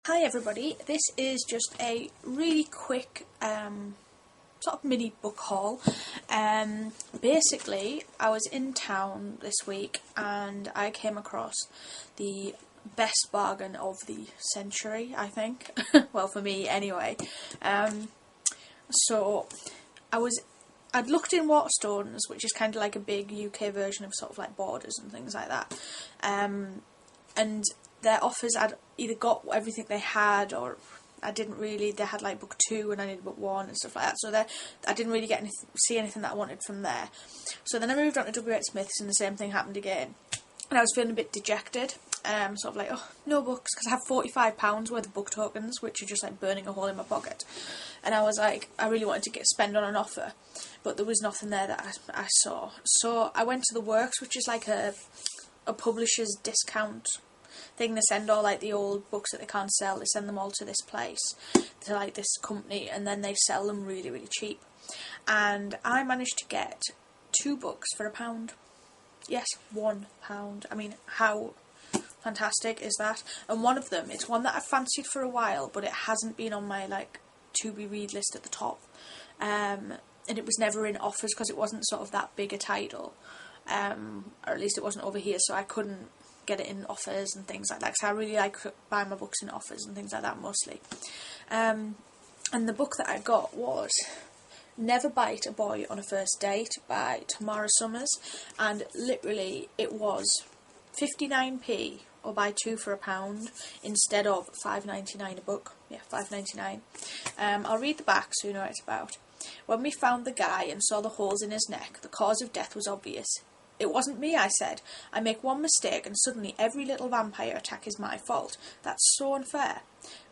Hi everybody, this is just a really quick sort of mini book haul. Basically, I was in town this week and I came across the best bargain of the century, I think. Well, for me anyway. So I'd looked in Waterstones, which is kind of like a big UK version of sort of like Borders and things like that. And their offers, I'd either got everything they had, or I didn't really. They had like book 2 and I needed book 1 and stuff like that. So I didn't really see anything that I wanted from there. So then I moved on to W.H. Smith's and the same thing happened again. And I was feeling a bit dejected. Sort of like, oh, no books, because I have £45 worth of book tokens, which are just like burning a hole in my pocket. And I was like, I really wanted to spend on an offer, but there was nothing there that I saw. So I went to the Works, which is like a publisher's discount thing. They send all like the old books that they can't sell, they send them all to this place, to like this company, and then they sell them really, really cheap. And I managed to get 2 books for £1. Yes, £1. I mean, how fantastic is that? And one of them, it's one that I've fancied for a while, but it hasn't been on my like to be read list at the top. And it was never in offers because it wasn't sort of that big a title. Or at least it wasn't over here, so I couldn't get it in offers and things like that, because I really like buying my books in offers and things like that mostly. And the book that I got was Never Bite a Boy on a First Date by Tamara Summers, and literally it was 59p, or buy 2 for £1, instead of £5.99 a book. Yeah, £5.99. I'll read the back so you know what it's about. When we found the guy and saw the holes in his neck, the cause of death was obvious. It wasn't me, I said. I make one mistake and suddenly every little vampire attack is my fault. That's so unfair.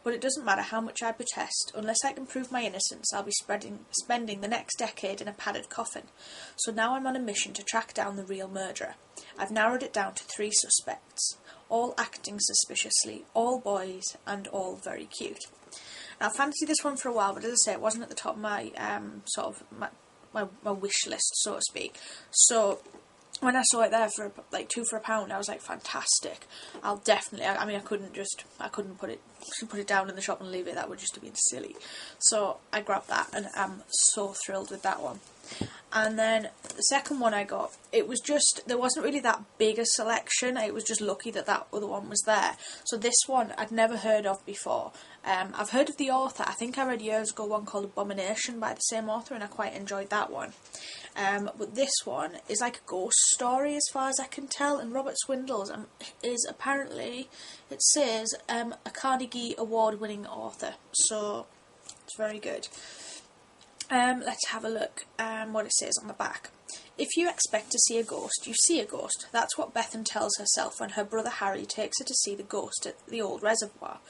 But it doesn't matter how much I protest. Unless I can prove my innocence, I'll be spending the next decade in a padded coffin. So now I'm on a mission to track down the real murderer. I've narrowed it down to 3 suspects, all acting suspiciously, all boys, and all very cute. Now, I fancied this one for a while, but as I say, it wasn't at the top of my my wish list, so to speak. So when I saw it there for like 2 for £1, I was like, fantastic. I'll definitely. I mean, I couldn't put it down in the shop and leave it. That would just have been silly. So I grabbed that, and I'm so thrilled with that one. And then the second one I got, there wasn't really that big a selection. It was just lucky that other one was there. So this one I'd never heard of before. I've heard of the author. I think I read years ago one called Abomination by the same author, and I quite enjoyed that one. But this one is like a ghost story as far as I can tell, and Robert Swindells is apparently, it says, a Carnegie Award winning author. So it's very good. Let's have a look what it says on the back. If you expect to see a ghost, you see a ghost. That's what Bethan tells herself when her brother Harry takes her to see the ghost at the old reservoir.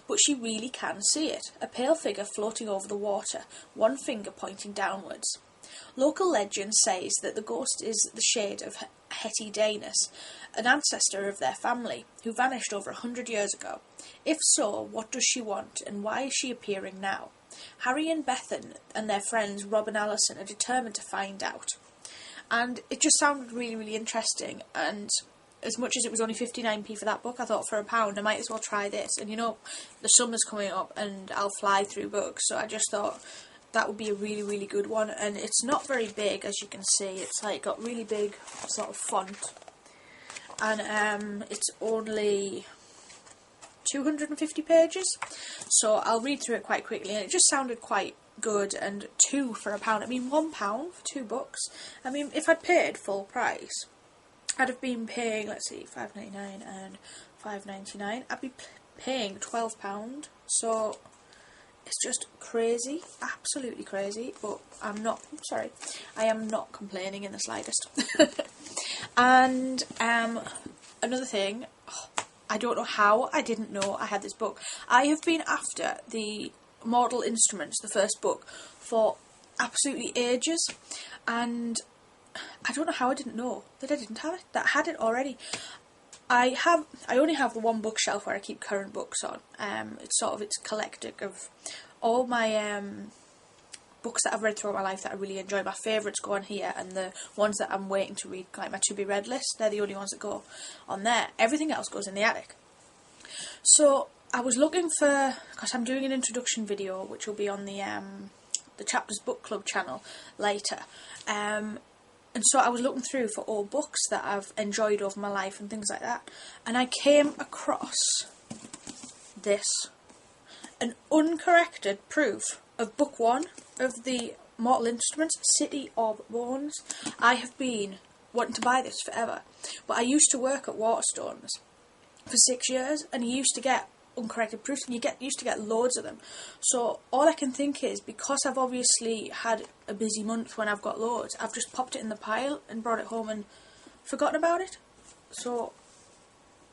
But she really can see it, a pale figure floating over the water, one finger pointing downwards. Local legend says that the ghost is the shade of Hetty Danis, an ancestor of their family, who vanished over 100 years ago. If so, what does she want, and why is she appearing now? Harry and Bethan and their friends Rob and Alison are determined to find out. And it just sounded really, really interesting, and as much as it was only 59p for that book, I thought for £1 I might as well try this. And you know, the summer's coming up and I'll fly through books, so I just thought that would be a really, really good one. And it's not very big, as you can see. It's like got really big sort of font, and it's only 250 pages, so I'll read through it quite quickly, and it just sounded quite good. And 2 for £1, I mean £1 for 2 books. I mean, if I'd paid full price, I'd have been paying, let's see, £5.99 and £5.99, I'd be paying £12, so it's just crazy, absolutely crazy. But I am not complaining in the slightest. And another thing, I don't know how I didn't know I had this book. I have been after the Mortal Instruments, the first book, for absolutely ages, and I don't know how I didn't know that I didn't have it, that I had it already. I only have the one bookshelf where I keep current books on. It's collected of all my books that I've read throughout my life that I really enjoy. My favourites go on here, and the ones that I'm waiting to read, like my to be read list, they're the only ones that go on there. Everything else goes in the attic. So I was looking for, because I'm doing an introduction video which will be on the Chapters Book Club channel later, and so I was looking through for all books that I've enjoyed over my life and things like that, and I came across this, an uncorrected proof of book 1 of the Mortal Instruments, City of Bones. I have been wanting to buy this forever, but I used to work at Waterstones for 6 years, and you used to get uncorrected proofs, and used to get loads of them. So all I can think is, because I've obviously had a busy month when I've got loads, I've just popped it in the pile and brought it home and forgotten about it. So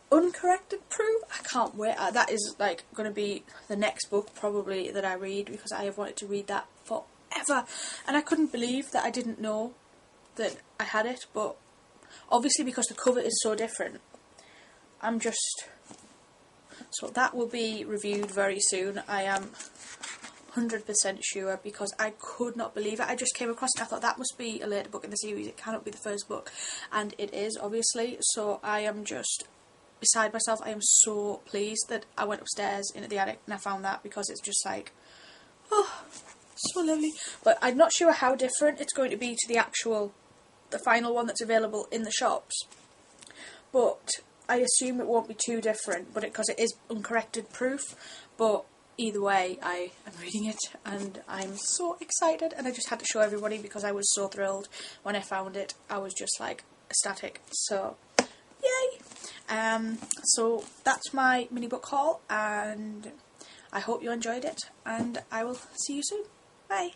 uncorrected proof, I can't wait. That is like going to be the next book probably that I read, because I have wanted to read that forever, and I couldn't believe that I didn't know that I had it. But obviously, because the cover is so different, so that will be reviewed very soon. I am 100% sure, because I could not believe it. I just came across it and I thought, that must be a later book in the series, it cannot be the first book, and it is, obviously. So I am just beside myself. I am so pleased that I went upstairs into the attic and I found that, because it's just like, oh, so lovely. But I'm not sure how different it's going to be to the final one that's available in the shops, but I assume it won't be too different, because it is uncorrected proof. But either way, I am reading it and I'm so excited, and I just had to show everybody because I was so thrilled when I found it. I was just like ecstatic. So yay! So that's my mini book haul, and I hope you enjoyed it, and I will see you soon. Bye!